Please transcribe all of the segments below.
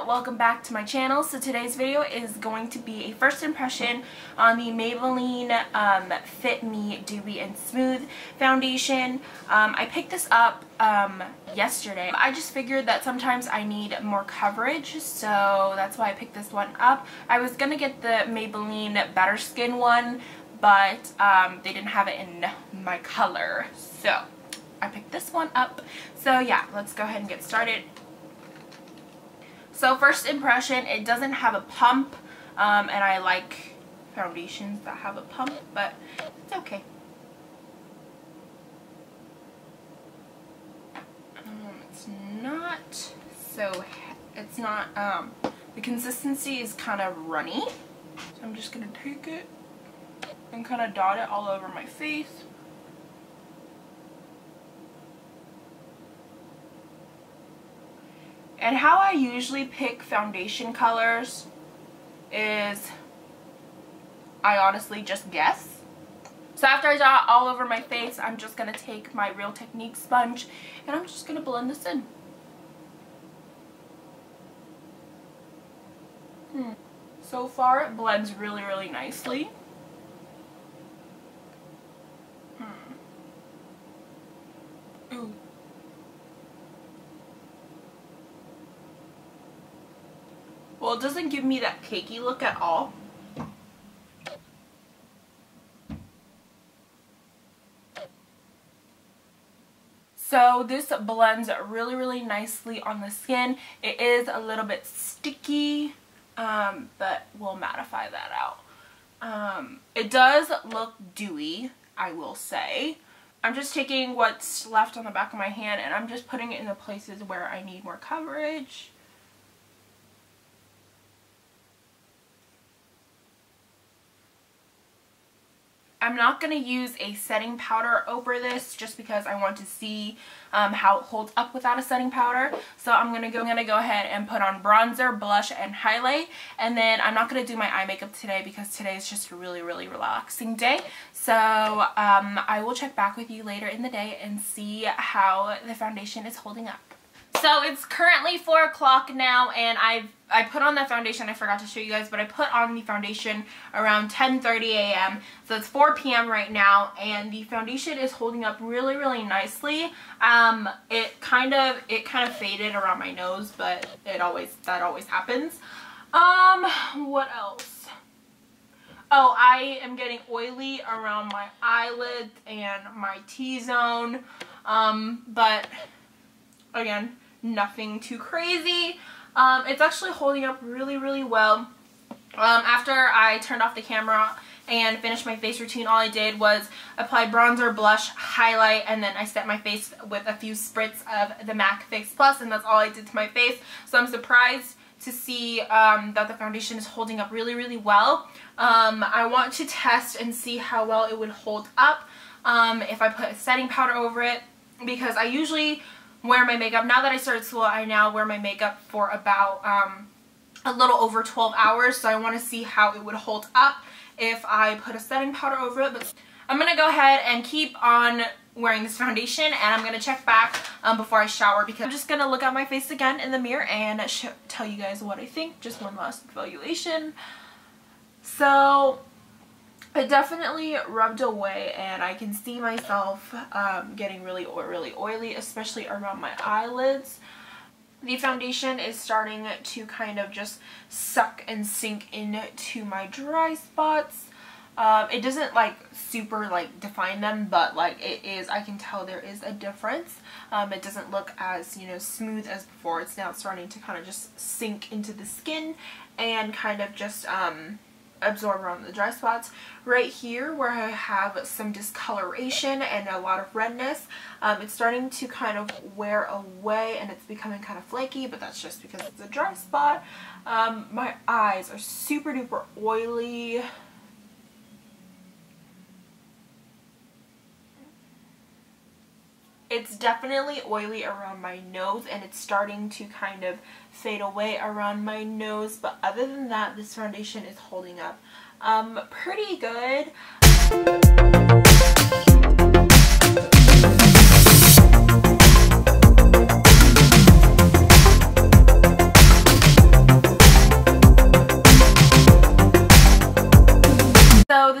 welcome back to my channel. So today's video is going to be a first impression on the Maybelline Fit Me Dewy and Smooth foundation. I picked this up yesterday. I just figured that sometimes I need more coverage, so that's why I picked this one up. I was gonna get the Maybelline Better Skin one, but they didn't have it in my color, so I picked this one up. So yeah, let's go ahead and get started. So first impression, it doesn't have a pump, and I like foundations that have a pump, but it's okay. It's not, the consistency is kind of runny. So I'm just going to take it and kind of dot it all over my face. And how I usually pick foundation colors is I honestly just guess. So after I dot all over my face, I'm just going to take my Real Technique sponge and I'm just going to blend this in. So far it blends really, really nicely. Ooh. Well, it doesn't give me that cakey look at all. So this blends really, really nicely on the skin. It is a little bit sticky, but we'll mattify that out. It does look dewy, I will say. I'm just taking what's left on the back of my hand and I'm just putting it in the places where I need more coverage. I'm not going to use a setting powder over this just because I want to see how it holds up without a setting powder. So I'm going to go ahead and put on bronzer, blush, and highlight. And then I'm not going to do my eye makeup today because today is just a really, really relaxing day. So I will check back with you later in the day and see how the foundation is holding up. So it's currently 4 o'clock now and I put on that foundation, I forgot to show you guys, but I put on the foundation around 10:30 a.m. So it's 4 p.m. right now and the foundation is holding up really, really nicely. It kind of faded around my nose, but that always happens. What else? Oh, I am getting oily around my eyelids and my T-zone, but again, nothing too crazy. It's actually holding up really, really well. After I turned off the camera and finished my face routine, all I did was apply bronzer, blush, highlight, and then I set my face with a few spritz of the MAC Fix Plus, and that's all I did to my face. So I'm surprised to see that the foundation is holding up really, really well. I want to test and see how well it would hold up if I put a setting powder over it, because I usually wear my makeup. Now that I started school, I now wear my makeup for about a little over 12 hours, so I want to see how it would hold up if I put a setting powder over it. But I'm going to go ahead and keep on wearing this foundation and I'm going to check back before I shower, because I'm just going to look at my face again in the mirror and tell you guys what I think. Just one last evaluation. So it definitely rubbed away and I can see myself getting really oily, especially around my eyelids. The foundation is starting to kind of just suck and sink into my dry spots. It doesn't super define them, but it is, I can tell there is a difference. It doesn't look as, smooth as before. It's now starting to kind of just sink into the skin and kind of just absorb around the dry spots. Right here where I have some discoloration and a lot of redness, it's starting to kind of wear away and it's becoming kind of flaky, but that's just because it's a dry spot. My eyes are super duper oily. It's definitely oily around my nose and it's starting to kind of fade away around my nose, but other than that, this foundation is holding up pretty good.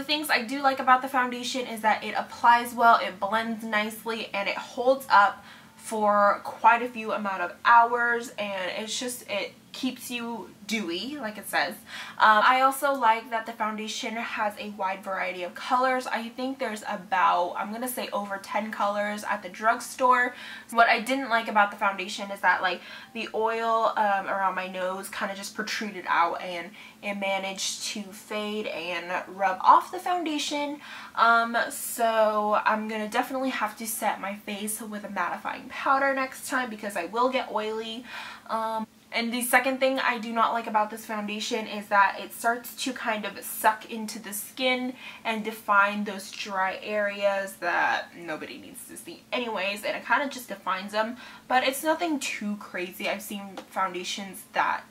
things I do like about the foundation is that it applies well, it blends nicely, and it holds up for quite a few amount of hours, and it keeps you dewy, like it says. I also like that the foundation has a wide variety of colors. I think there's about, I'm gonna say, over 10 colors at the drugstore. What I didn't like about the foundation is that like the oil around my nose kind of just protruded out, and it managed to fade and rub off the foundation. So I'm gonna definitely have to set my face with a mattifying powder next time because I will get oily. And the second thing I do not like about this foundation is that it starts to kind of suck into the skin and define those dry areas that nobody needs to see anyways, and it kind of just defines them, but it's nothing too crazy. I've seen foundations that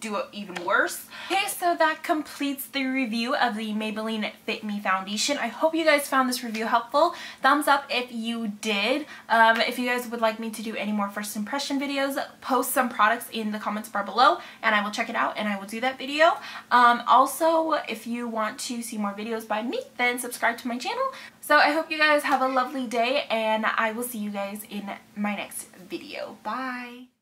do it even worse. Okay, so that completes the review of the Maybelline Fit Me foundation. I hope you guys found this review helpful. Thumbs up if you did. If you guys would like me to do any more first impression videos, post some products in the comments bar below and I will check it out and I will do that video. Also, if you want to see more videos by me, then subscribe to my channel. So I hope you guys have a lovely day, and I will see you guys in my next video. Bye!